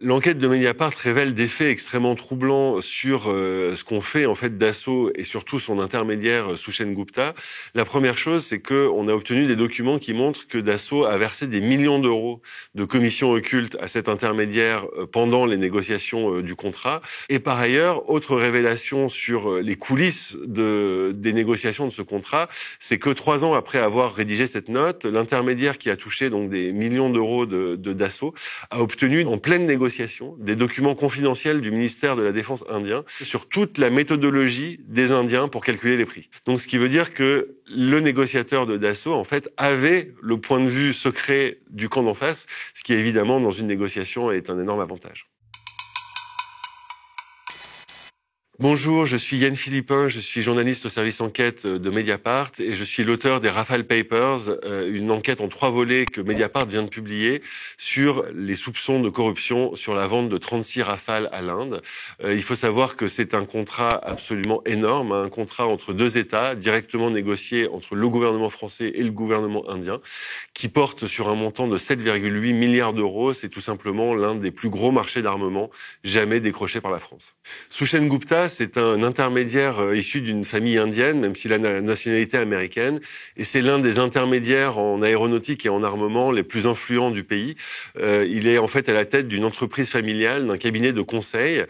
L'enquête de Mediapart révèle des faits extrêmement troublants sur ce qu'ont fait en fait Dassault et surtout son intermédiaire Sushen Gupta. La première chose, c'est qu'on a obtenu des documents qui montrent que Dassault a versé des millions d'euros de commissions occultes à cet intermédiaire pendant les négociations du contrat. Et par ailleurs, autre révélation sur les coulisses des négociations de ce contrat, c'est que 3 ans après avoir rédigé cette note, l'intermédiaire qui a touché donc des millions d'euros de Dassault a obtenu en pleine négociation des documents confidentiels du ministère de la Défense indien sur toute la méthodologie des Indiens pour calculer les prix. Donc, ce qui veut dire que le négociateur de Dassault, en fait, avait le point de vue secret du camp d'en face, ce qui, évidemment, dans une négociation, est un énorme avantage. Bonjour, je suis Yann Philippin, je suis journaliste au service enquête de Mediapart et je suis l'auteur des Rafale Papers, une enquête en 3 volets que Mediapart vient de publier sur les soupçons de corruption sur la vente de 36 Rafale à l'Inde. Il faut savoir que c'est un contrat absolument énorme, un contrat entre 2 États, directement négocié entre le gouvernement français et le gouvernement indien, qui porte sur un montant de 7,8 milliards d'euros. C'est tout simplement l'un des plus gros marchés d'armement jamais décrochés par la France. Sushen Gupta, c'est un intermédiaire issu d'une famille indienne, même s'il a la nationalité américaine, et c'est l'un des intermédiaires en aéronautique et en armement les plus influents du pays. Il est en fait à la tête d'une entreprise familiale, d'un cabinet de conseil.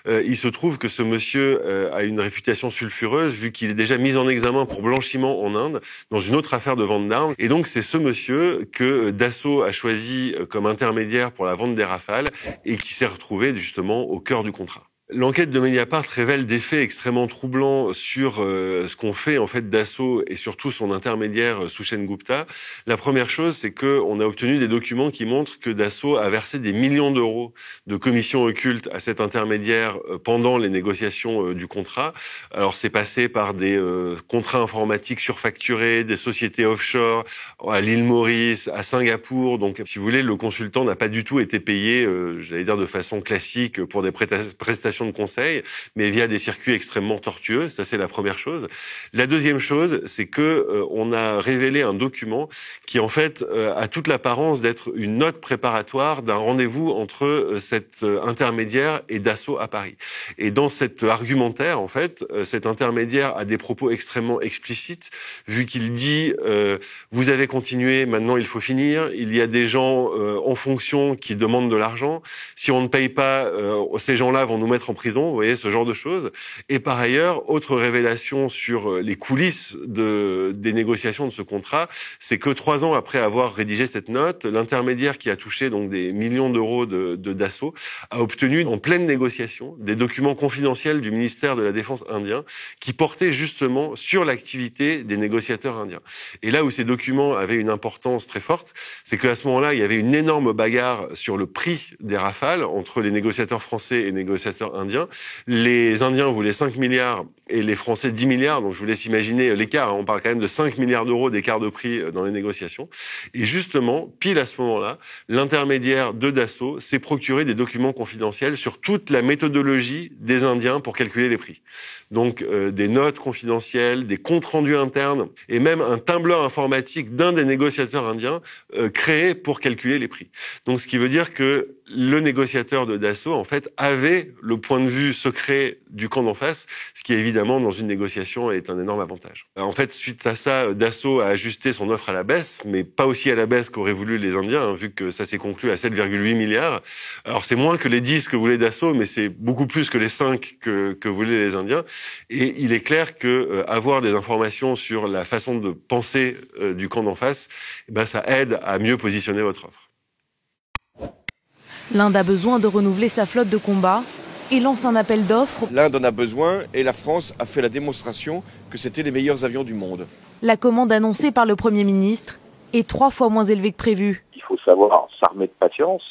Il se trouve que ce monsieur a une réputation sulfureuse, vu qu'il est déjà mis en examen pour blanchiment en Inde, dans une autre affaire de vente d'armes. Et donc c'est ce monsieur que Dassault a choisi comme intermédiaire pour la vente des Rafales, et qui s'est retrouvé justement au cœur du contrat. L'enquête de Mediapart révèle des faits extrêmement troublants sur ce qu'ont fait en fait Dassault et surtout son intermédiaire Sushen Gupta. La première chose, c'est qu'on a obtenu des documents qui montrent que Dassault a versé des millions d'euros de commissions occultes à cet intermédiaire pendant les négociations du contrat. Alors c'est passé par des contrats informatiques surfacturés, des sociétés offshore à l'île Maurice, à Singapour. Donc si vous voulez, le consultant n'a pas du tout été payé, j'allais dire de façon classique pour des prestations de conseil, mais via des circuits extrêmement tortueux. Ça, c'est la première chose. La deuxième chose, c'est que on a révélé un document qui, en fait, a toute l'apparence d'être une note préparatoire d'un rendez-vous entre cet intermédiaire et Dassault à Paris. Et dans cet argumentaire, en fait, cet intermédiaire a des propos extrêmement explicites, vu qu'il dit vous avez continué, maintenant il faut finir. Il y a des gens en fonction qui demandent de l'argent. Si on ne paye pas, ces gens-là vont nous mettre en prison, vous voyez, ce genre de choses. Et par ailleurs, autre révélation sur les coulisses des négociations de ce contrat, c'est que 3 ans après avoir rédigé cette note, l'intermédiaire qui a touché donc des millions d'euros de Dassault a obtenu en pleine négociation des documents confidentiels du ministère de la Défense indien qui portaient justement sur l'activité des négociateurs indiens. Et là où ces documents avaient une importance très forte, c'est qu'à ce moment-là, il y avait une énorme bagarre sur le prix des Rafales entre les négociateurs français et les négociateurs indiens. Les Indiens voulaient 5 milliards et les Français 10 milliards, donc je vous laisse imaginer l'écart. On parle quand même de 5 milliards d'euros d'écart de prix dans les négociations. Et justement, pile à ce moment-là, l'intermédiaire de Dassault s'est procuré des documents confidentiels sur toute la méthodologie des Indiens pour calculer les prix. Donc des notes confidentielles, des comptes rendus internes et même un tableur informatique d'un des négociateurs indiens créé pour calculer les prix. Donc ce qui veut dire que le négociateur de Dassault, en fait, avait le point de vue secret du camp d'en face, ce qui, évidemment, dans une négociation, est un énorme avantage. En fait, suite à ça, Dassault a ajusté son offre à la baisse, mais pas aussi à la baisse qu'auraient voulu les Indiens, hein, vu que ça s'est conclu à 7,8 milliards. Alors, c'est moins que les 10 que voulait Dassault, mais c'est beaucoup plus que les 5 que voulaient les Indiens. Et il est clair que avoir des informations sur la façon de penser du camp d'en face, ça aide à mieux positionner votre offre. L'Inde a besoin de renouveler sa flotte de combat et lance un appel d'offres. L'Inde en a besoin et la France a fait la démonstration que c'était les meilleurs avions du monde. La commande annoncée par le Premier ministre est 3 fois moins élevée que prévu. Il faut savoir s'armer de patience.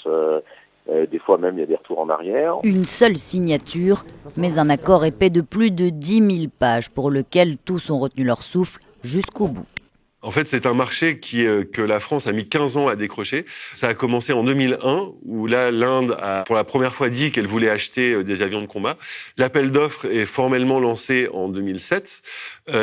Des fois même, il y a des retours en arrière. Une seule signature, mais un accord épais de plus de 10 000 pages pour lequel tous ont retenu leur souffle jusqu'au bout. En fait, c'est un marché que la France a mis 15 ans à décrocher. Ça a commencé en 2001, où là, l'Inde a pour la première fois dit qu'elle voulait acheter des avions de combat. L'appel d'offres est formellement lancé en 2007.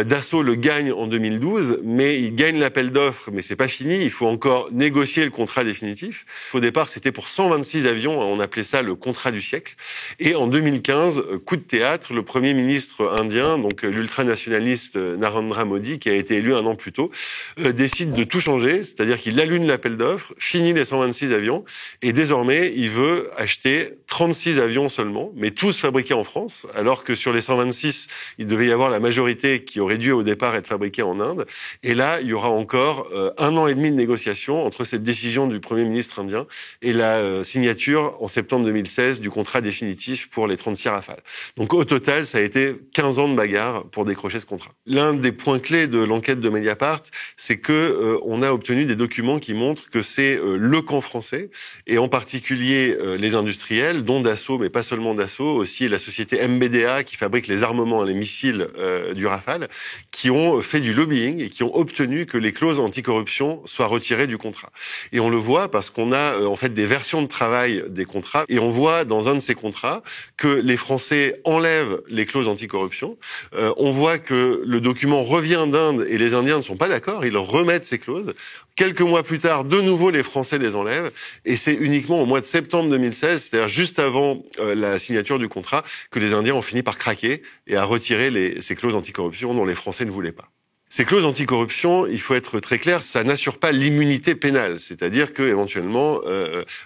Dassault le gagne en 2012, mais il gagne l'appel d'offres, mais c'est pas fini. Il faut encore négocier le contrat définitif. Au départ, c'était pour 126 avions. On appelait ça le contrat du siècle. Et en 2015, coup de théâtre, le Premier ministre indien, donc l'ultranationaliste Narendra Modi, qui a été élu un an plus tôt, décide de tout changer, c'est-à-dire qu'il annule l'appel d'offres, finit les 126 avions, et désormais, il veut acheter 36 avions seulement, mais tous fabriqués en France, alors que sur les 126, il devait y avoir la majorité qui aurait dû au départ être fabriquée en Inde. Et là, il y aura encore 1 an et demi de négociation entre cette décision du Premier ministre indien et la signature en septembre 2016 du contrat définitif pour les 36 Rafales. Donc au total, ça a été 15 ans de bagarre pour décrocher ce contrat. L'un des points clés de l'enquête de Mediapart, c'est que on a obtenu des documents qui montrent que c'est le camp français, et en particulier les industriels, dont Dassault, mais pas seulement Dassault, aussi la société MBDA qui fabrique les armements et les missiles du Rafale, qui ont fait du lobbying et qui ont obtenu que les clauses anticorruption soient retirées du contrat. Et on le voit parce qu'on a en fait des versions de travail des contrats, et on voit dans un de ces contrats que les Français enlèvent les clauses anticorruption. On voit que le document revient d'Inde et les Indiens ne sont pas d'accord, ils remettent ces clauses. Quelques mois plus tard, de nouveau, les Français les enlèvent, et c'est uniquement au mois de septembre 2016, c'est-à-dire juste avant la signature du contrat, que les Indiens ont fini par craquer et à retirer ces clauses anticorruption dont les Français ne voulaient pas. Ces clauses anticorruption, il faut être très clair, ça n'assure pas l'immunité pénale, c'est-à-dire que éventuellement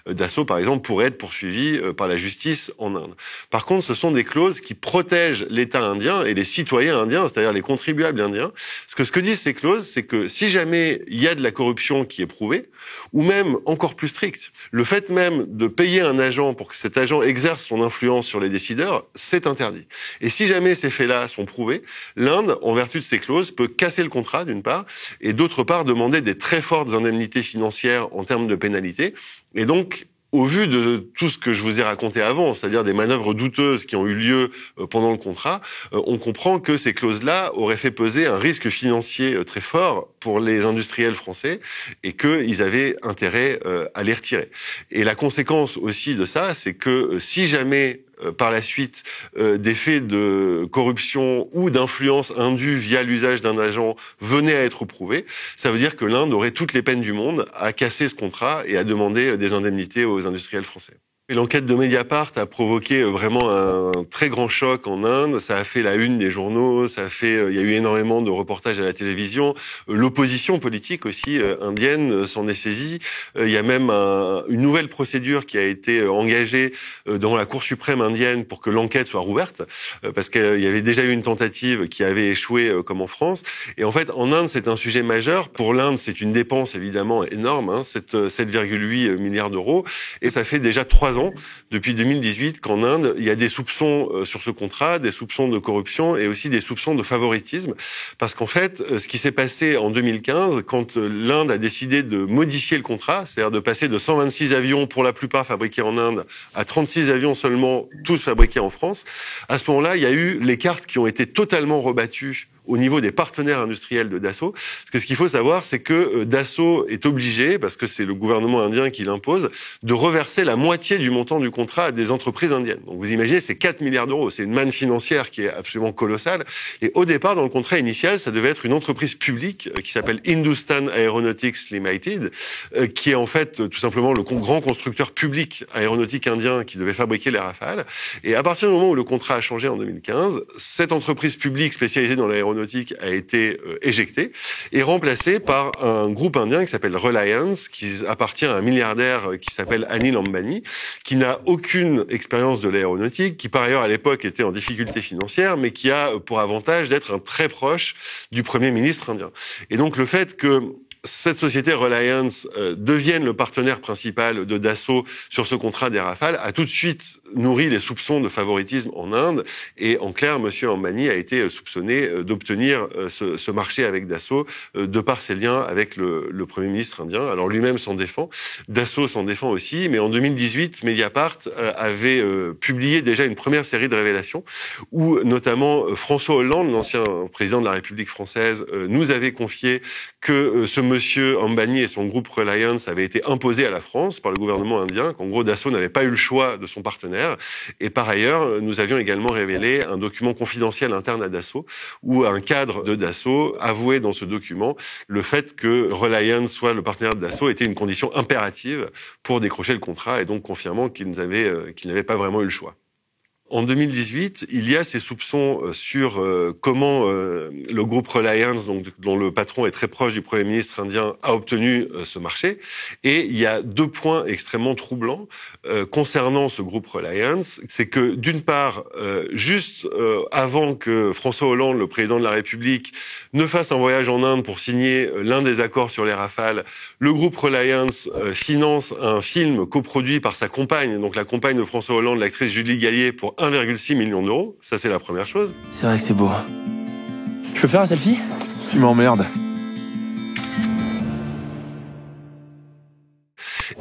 Dassault, par exemple, pourrait être poursuivi par la justice en Inde. Par contre, ce sont des clauses qui protègent l'État indien et les citoyens indiens, c'est-à-dire les contribuables indiens. Parce que ce que disent ces clauses, c'est que si jamais il y a de la corruption qui est prouvée, ou même encore plus strict, le fait même de payer un agent pour que cet agent exerce son influence sur les décideurs, c'est interdit. Et si jamais ces faits-là sont prouvés, l'Inde, en vertu de ces clauses, peut casser le contrat, d'une part, et d'autre part, demander des très fortes indemnités financières en termes de pénalité. Et donc, au vu de tout ce que je vous ai raconté avant, c'est-à-dire des manœuvres douteuses qui ont eu lieu pendant le contrat, on comprend que ces clauses-là auraient fait peser un risque financier très fort pour les industriels français et qu'ils avaient intérêt à les retirer. Et la conséquence aussi de ça, c'est que si jamais par la suite des faits de corruption ou d'influence indue via l'usage d'un agent venaient à être prouvés, ça veut dire que l'Inde aurait toutes les peines du monde à casser ce contrat et à demander des indemnités aux industriels français. Et l'enquête de Mediapart a provoqué vraiment un très grand choc en Inde. Ça a fait la une des journaux, il y a eu énormément de reportages à la télévision. L'opposition politique aussi indienne s'en est saisie. Il y a même une nouvelle procédure qui a été engagée dans la Cour suprême indienne pour que l'enquête soit rouverte, parce qu'il y avait déjà eu une tentative qui avait échoué comme en France. Et en fait, en Inde, c'est un sujet majeur. Pour l'Inde, c'est une dépense évidemment énorme, 7,8 milliards d'euros. Et ça fait déjà 3 ans, depuis 2018, qu'en Inde, il y a des soupçons sur ce contrat, des soupçons de corruption et aussi des soupçons de favoritisme. Parce qu'en fait, ce qui s'est passé en 2015, quand l'Inde a décidé de modifier le contrat, c'est-à-dire de passer de 126 avions, pour la plupart fabriqués en Inde, à 36 avions seulement, tous fabriqués en France, à ce moment-là, il y a eu les cartes qui ont été totalement rebattues au niveau des partenaires industriels de Dassault. Parce que ce qu'il faut savoir, c'est que Dassault est obligé, parce que c'est le gouvernement indien qui l'impose, de reverser la moitié du montant du contrat à des entreprises indiennes. Donc vous imaginez, c'est 4 milliards d'euros. C'est une manne financière qui est absolument colossale. Et au départ, dans le contrat initial, ça devait être une entreprise publique qui s'appelle Hindustan Aeronautics Limited, qui est en fait tout simplement le grand constructeur public aéronautique indien qui devait fabriquer les Rafales. Et à partir du moment où le contrat a changé en 2015, cette entreprise publique spécialisée dans l'aéronautique a été éjectée et remplacée par un groupe indien qui s'appelle Reliance, qui appartient à un milliardaire qui s'appelle Anil Ambani, qui n'a aucune expérience de l'aéronautique, qui par ailleurs à l'époque était en difficulté financière, mais qui a pour avantage d'être un très proche du Premier ministre indien. Et donc le fait que cette société Reliance devienne le partenaire principal de Dassault sur ce contrat des Rafales a tout de suite nourri les soupçons de favoritisme en Inde. Et en clair, M. Ambani a été soupçonné d'obtenir ce marché avec Dassault de par ses liens avec le Premier ministre indien. Alors lui-même s'en défend, Dassault s'en défend aussi, mais en 2018, Mediapart avait publié déjà une première série de révélations où notamment François Hollande, l'ancien président de la République française, nous avait confié que ce monsieur Ambani et son groupe Reliance avaient été imposés à la France par le gouvernement indien, qu'en gros Dassault n'avait pas eu le choix de son partenaire. Et par ailleurs, nous avions également révélé un document confidentiel interne à Dassault, où un cadre de Dassault avouait dans ce document le fait que Reliance soit le partenaire de Dassault était une condition impérative pour décrocher le contrat, et donc confirmant qu'il n'avait pas vraiment eu le choix. En 2018, il y a ces soupçons sur comment le groupe Reliance, donc, dont le patron est très proche du Premier ministre indien, a obtenu ce marché. Et il y a 2 points extrêmement troublants concernant ce groupe Reliance. C'est que, d'une part, juste avant que François Hollande, le président de la République, ne fasse un voyage en Inde pour signer l'un des accords sur les Rafales, le groupe Reliance finance un film coproduit par sa compagne, donc la compagne de François Hollande, l'actrice Julie Gallier, pour 1,6 million d'euros. Ça, c'est la première chose. C'est vrai que c'est beau. Je peux faire un selfie? Tu m'emmerdes.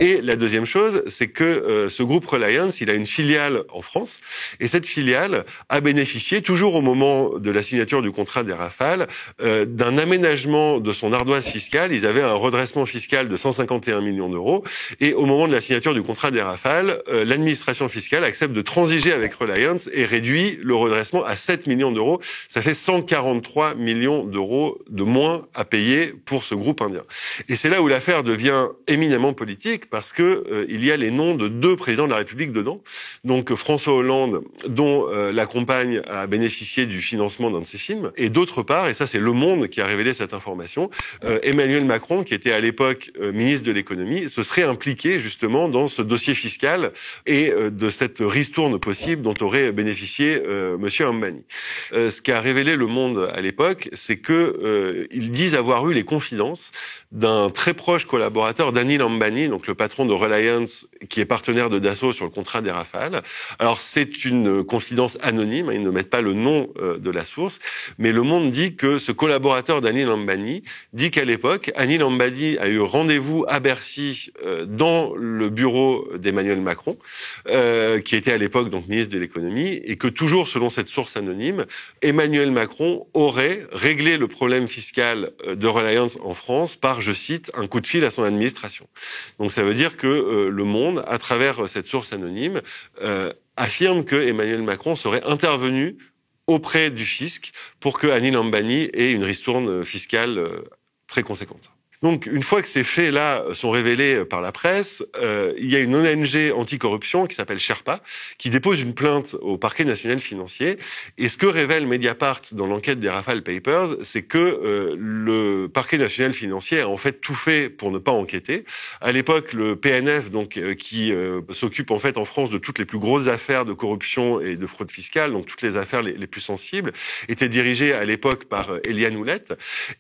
Et la deuxième chose, c'est que ce groupe Reliance, il a une filiale en France, et cette filiale a bénéficié, toujours au moment de la signature du contrat des Rafales, d'un aménagement de son ardoise fiscale. Ils avaient un redressement fiscal de 151 millions d'euros, et au moment de la signature du contrat des Rafales, l'administration fiscale accepte de transiger avec Reliance et réduit le redressement à 7 millions d'euros. Ça fait 143 millions d'euros de moins à payer pour ce groupe indien. Et c'est là où l'affaire devient éminemment politique, parce que il y a les noms de 2 présidents de la République dedans. Donc François Hollande, dont la compagne a bénéficié du financement d'un de ses films, et d'autre part, et ça c'est Le Monde qui a révélé cette information, Emmanuel Macron, qui était à l'époque ministre de l'économie, se serait impliqué justement dans ce dossier fiscal et de cette ristourne possible dont aurait bénéficié Monsieur Ambani. Ce qu'a révélé Le Monde à l'époque, c'est que ils disent avoir eu les confidences d'un très proche collaborateur d'Anil Ambani, donc le patron de Reliance, qui est partenaire de Dassault sur le contrat des Rafales. Alors c'est une confidence anonyme, ils ne mettent pas le nom de la source, mais Le Monde dit que ce collaborateur d'Anil Ambani dit qu'à l'époque, Anil Ambani a eu rendez-vous à Bercy dans le bureau d'Emmanuel Macron, qui était à l'époque donc ministre de l'économie, et que toujours selon cette source anonyme, Emmanuel Macron aurait réglé le problème fiscal de Reliance en France par, je cite, un coup de fil à son administration. Donc ça veut dire que Le Monde, à travers cette source anonyme, affirme que Emmanuel Macron serait intervenu auprès du fisc pour que Anil Ambani ait une ristourne fiscale très conséquente. Donc, une fois que ces faits-là sont révélés par la presse, il y a une ONG anticorruption qui s'appelle Sherpa, qui dépose une plainte au parquet national financier. Et ce que révèle Mediapart dans l'enquête des Rafale Papers, c'est que le parquet national financier a en fait tout fait pour ne pas enquêter. À l'époque, le PNF, donc qui s'occupe en fait en France de toutes les plus grosses affaires de corruption et de fraude fiscale, donc toutes les affaires les plus sensibles, était dirigé à l'époque par Éliane Houlette.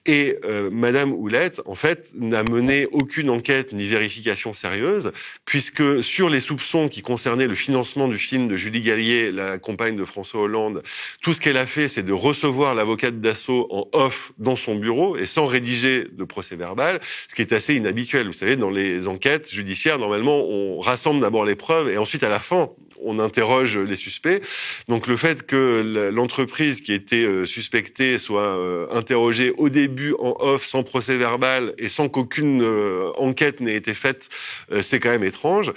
Et Madame Houlette, en fait, n'a mené aucune enquête ni vérification sérieuse, puisque sur les soupçons qui concernaient le financement du film de Julie Gallier, la compagne de François Hollande, tout ce qu'elle a fait, c'est de recevoir l'avocat de Dassault en off dans son bureau et sans rédiger de procès-verbal, ce qui est assez inhabituel. Vous savez, dans les enquêtes judiciaires, normalement, on rassemble d'abord les preuves et ensuite, à la fin, on interroge les suspects. Donc le fait que l'entreprise qui était suspectée soit interrogée au début en off, sans procès-verbal et sans qu'aucune enquête n'ait été faite, c'est quand même étrange.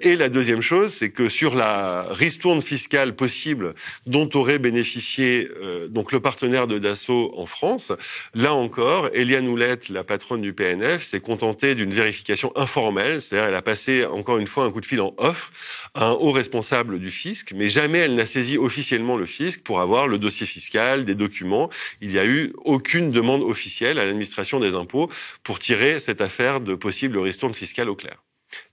Et la deuxième chose, c'est que sur la ristourne fiscale possible dont aurait bénéficié donc le partenaire de Dassault en France, là encore, Éliane Houlette, la patronne du PNF, s'est contentée d'une vérification informelle, c'est-à-dire elle a passé encore une fois un coup de fil en off à un haut responsable du fisc, mais jamais elle n'a saisi officiellement le fisc pour avoir le dossier fiscal, des documents. Il n'y a eu aucune demande officielle à l'administration des impôts pour tirer cette affaire de possible ristourne fiscale au clair.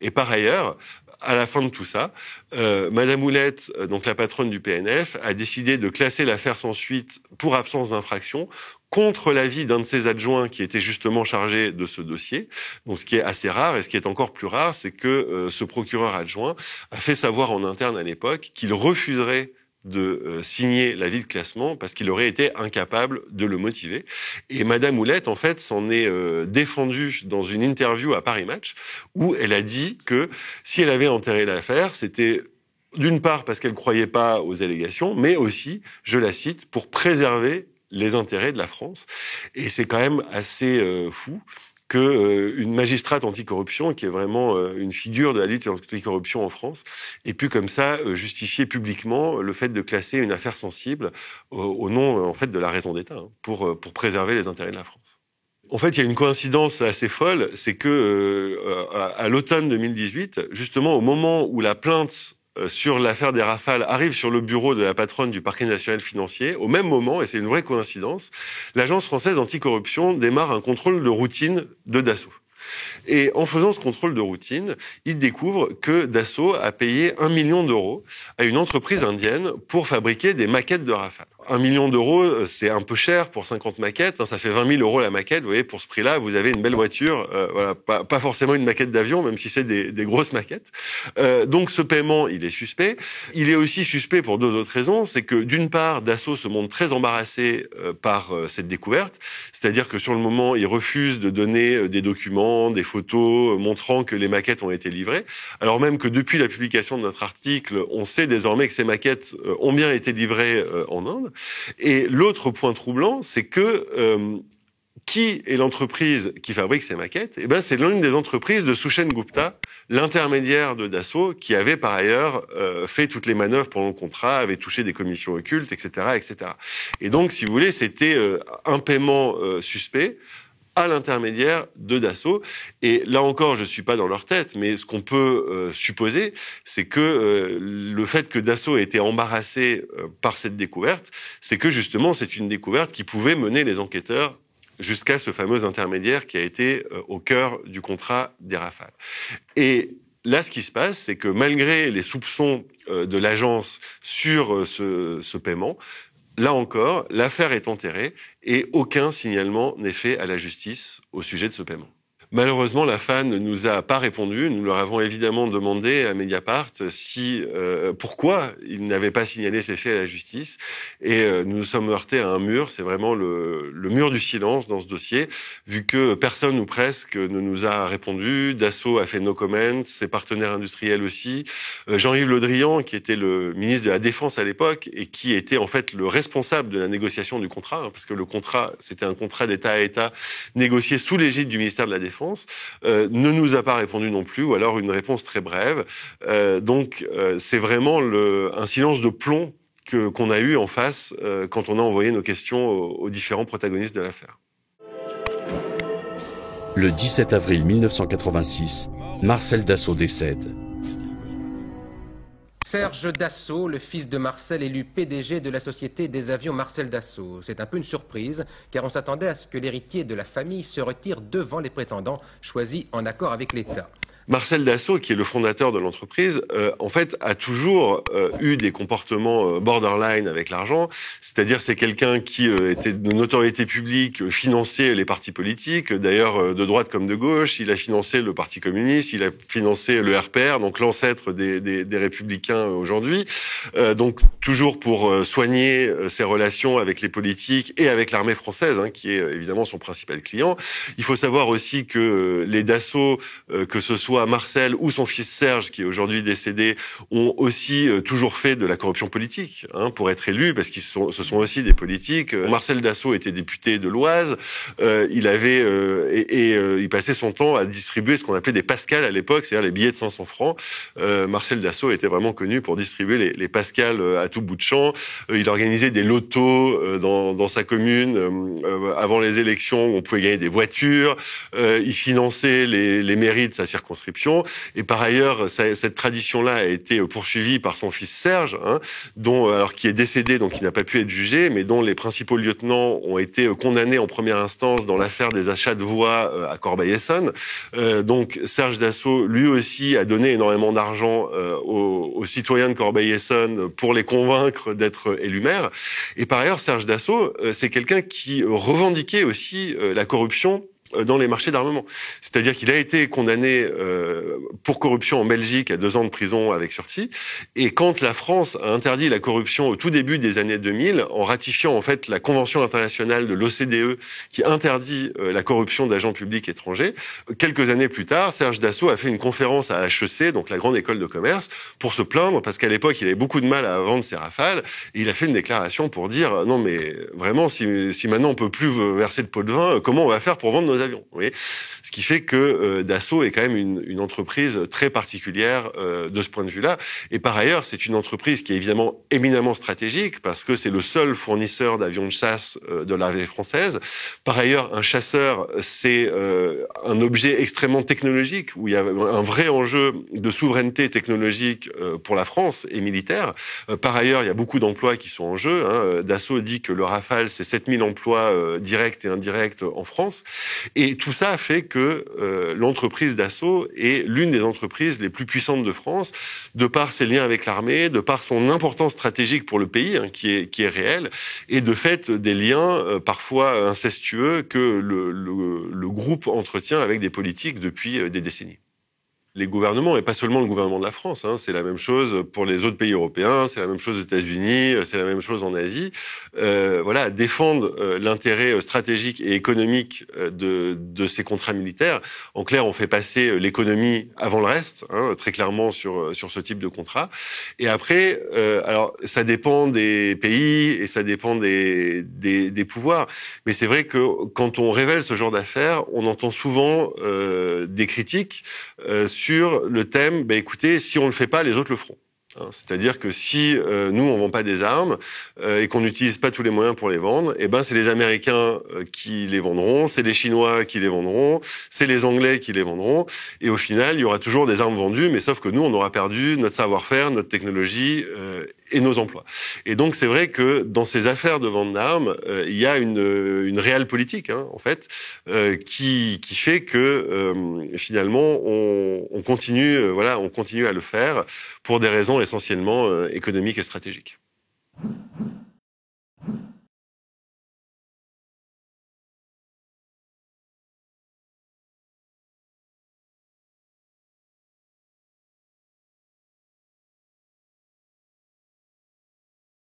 Et par ailleurs, à la fin de tout ça, Madame Houlette, donc la patronne du PNF, a décidé de classer l'affaire sans suite pour absence d'infraction, contre l'avis d'un de ses adjoints qui était justement chargé de ce dossier. Donc, ce qui est assez rare, et ce qui est encore plus rare, c'est que ce procureur adjoint a fait savoir en interne à l'époque qu'il refuserait de signer l'avis de classement parce qu'il aurait été incapable de le motiver. Et Madame Houlette, en fait, s'en est défendue dans une interview à Paris Match, où elle a dit que si elle avait enterré l'affaire, c'était d'une part parce qu'elle croyait pas aux allégations, mais aussi, je la cite, pour préserver les intérêts de la France. Et c'est quand même assez fou que une magistrate anticorruption, qui est vraiment une figure de la lutte anticorruption en France, ait pu comme ça justifier publiquement le fait de classer une affaire sensible au nom en fait de la raison d'État, hein, pour préserver les intérêts de la France. En fait, il y a une coïncidence assez folle, c'est que à l'automne 2018, justement au moment où la plainte sur l'affaire des Rafales arrive sur le bureau de la patronne du parquet national financier, au même moment, et c'est une vraie coïncidence, l'Agence française anticorruption démarre un contrôle de routine de Dassault. Et en faisant ce contrôle de routine, il découvre que Dassault a payé 1 million d'euros à une entreprise indienne pour fabriquer des maquettes de Rafale. 1 million d'euros, c'est un peu cher pour 50 maquettes, hein, ça fait 20 000 euros la maquette. Vous voyez, pour ce prix-là, vous avez une belle voiture, voilà, pas forcément une maquette d'avion, même si c'est des grosses maquettes. Donc ce paiement, il est suspect. Il est aussi suspect pour deux autres raisons. C'est que d'une part, Dassault se montre très embarrassé par cette découverte, c'est-à-dire que sur le moment, il refuse de donner des documents, des photos montrant que les maquettes ont été livrées, alors même que depuis la publication de notre article, on sait désormais que ces maquettes ont bien été livrées en Inde. Et l'autre point troublant, c'est que qui est l'entreprise qui fabrique ces maquettes ? Eh ben, c'est l'une des entreprises de Sushen Gupta, l'intermédiaire de Dassault, qui avait par ailleurs fait toutes les manœuvres pendant le contrat, avait touché des commissions occultes, etc., etc. Et donc, si vous voulez, c'était un paiement suspect à l'intermédiaire de Dassault. Et là encore, je suis pas dans leur tête, mais ce qu'on peut supposer, c'est que le fait que Dassault ait été embarrassé par cette découverte, c'est que justement, c'est une découverte qui pouvait mener les enquêteurs jusqu'à ce fameux intermédiaire qui a été au cœur du contrat des Rafales. Et là, ce qui se passe, c'est que malgré les soupçons de l'agence sur ce paiement, là encore, l'affaire est enterrée et aucun signalement n'est fait à la justice au sujet de ce paiement. Malheureusement, la FAN ne nous a pas répondu. Nous leur avons évidemment demandé à Mediapart pourquoi ils n'avaient pas signalé ces faits à la justice. Et nous nous sommes heurtés à un mur. C'est vraiment le mur du silence dans ce dossier, vu que personne ou presque ne nous a répondu. Dassault a fait no comment, ses partenaires industriels aussi. Jean-Yves Le Drian, qui était le ministre de la Défense à l'époque et qui était en fait le responsable de la négociation du contrat, parce que le contrat, c'était un contrat d'État à État négocié sous l'égide du ministère de la Défense, ne nous a pas répondu non plus, ou alors une réponse très brève. Donc c'est vraiment un silence de plomb qu'on a eu en face quand on a envoyé nos questions aux différents protagonistes de l'affaire. Le 17 avril 1986, Marcel Dassault décède. Serge Dassault, le fils de Marcel, élu PDG de la société des avions Marcel Dassault. C'est un peu une surprise, car on s'attendait à ce que l'héritier de la famille se retire devant les prétendants choisis en accord avec l'État. Marcel Dassault, qui est le fondateur de l'entreprise, en fait, a toujours eu des comportements borderline avec l'argent. C'est-à-dire, c'est quelqu'un qui était de notoriété publique, finançait les partis politiques, d'ailleurs de droite comme de gauche. Il a financé le Parti communiste, il a financé le RPR, donc l'ancêtre des Républicains aujourd'hui. Donc, toujours pour soigner ses relations avec les politiques et avec l'armée française, hein, qui est évidemment son principal client. Il faut savoir aussi que les Dassault, que ce soit Marcel ou son fils Serge, qui est aujourd'hui décédé, ont aussi toujours fait de la corruption politique, hein, pour être élus, parce ce sont aussi des politiques. Marcel Dassault était député de l'Oise. Il avait il passait son temps à distribuer ce qu'on appelait des pascals à l'époque, c'est-à-dire les billets de 500 francs. Marcel Dassault était vraiment connu pour distribuer les pascals à tout bout de champ. Il organisait des lotos dans sa commune avant les élections. On pouvait gagner des voitures. Il finançait les mairies de sa circonscription. conscription. Et par ailleurs, cette tradition-là a été poursuivie par son fils Serge, qui est décédé, donc qui n'a pas pu être jugé, mais dont les principaux lieutenants ont été condamnés en première instance dans l'affaire des achats de voix à Corbeil-Essonnes. Donc Serge Dassault, lui aussi, a donné énormément d'argent aux citoyens de Corbeil-Essonnes pour les convaincre d'être élus maire. Et par ailleurs, Serge Dassault, c'est quelqu'un qui revendiquait aussi la corruption dans les marchés d'armement. C'est-à-dire qu'il a été condamné pour corruption en Belgique à 2 ans de prison avec sursis. Et quand la France a interdit la corruption au tout début des années 2000, en ratifiant en fait la Convention internationale de l'OCDE qui interdit la corruption d'agents publics étrangers, quelques années plus tard, Serge Dassault a fait une conférence à HEC, donc la grande école de commerce, pour se plaindre parce qu'à l'époque, il avait beaucoup de mal à vendre ses Rafales. Et il a fait une déclaration pour dire non mais vraiment, si maintenant on peut plus verser de pot de vin, comment on va faire pour vendre nos avions? Vous voyez, ce qui fait que Dassault est quand même une entreprise très particulière de ce point de vue-là. Et par ailleurs, c'est une entreprise qui est évidemment éminemment stratégique parce que c'est le seul fournisseur d'avions de chasse de l'armée française. Par ailleurs, un chasseur, c'est un objet extrêmement technologique où il y a un vrai enjeu de souveraineté technologique pour la France et militaire. Par ailleurs, il y a beaucoup d'emplois qui sont en jeu. Dassault dit que le Rafale, c'est 7000 emplois directs et indirects en France. Et tout ça fait que l'entreprise Dassault est l'une des entreprises les plus puissantes de France, de par ses liens avec l'armée, de par son importance stratégique pour le pays, qui est réelle, et de fait des liens parfois incestueux que le groupe entretient avec des politiques depuis des décennies. Les gouvernements, et pas seulement le gouvernement de la France, c'est la même chose pour les autres pays européens, c'est la même chose aux États-Unis, c'est la même chose en Asie, défendent l'intérêt stratégique et économique de ces contrats militaires. En clair, on fait passer l'économie avant le reste, très clairement sur ce type de contrat. Et après, alors ça dépend des pays et ça dépend des pouvoirs, mais c'est vrai que quand on révèle ce genre d'affaires, on entend souvent des critiques sur le thème, écoutez, si on le fait pas, les autres le feront. C'est-à-dire que si nous, on vend pas des armes et qu'on n'utilise pas tous les moyens pour les vendre, c'est les Américains qui les vendront, c'est les Chinois qui les vendront, c'est les Anglais qui les vendront. Et au final, il y aura toujours des armes vendues, mais sauf que nous, on aura perdu notre savoir-faire, notre technologie et nos emplois. Et donc, c'est vrai que dans ces affaires de vente d'armes, il y a une réelle politique, en fait, qui fait que finalement, on continue à le faire pour des raisons essentiellement économiques et stratégiques.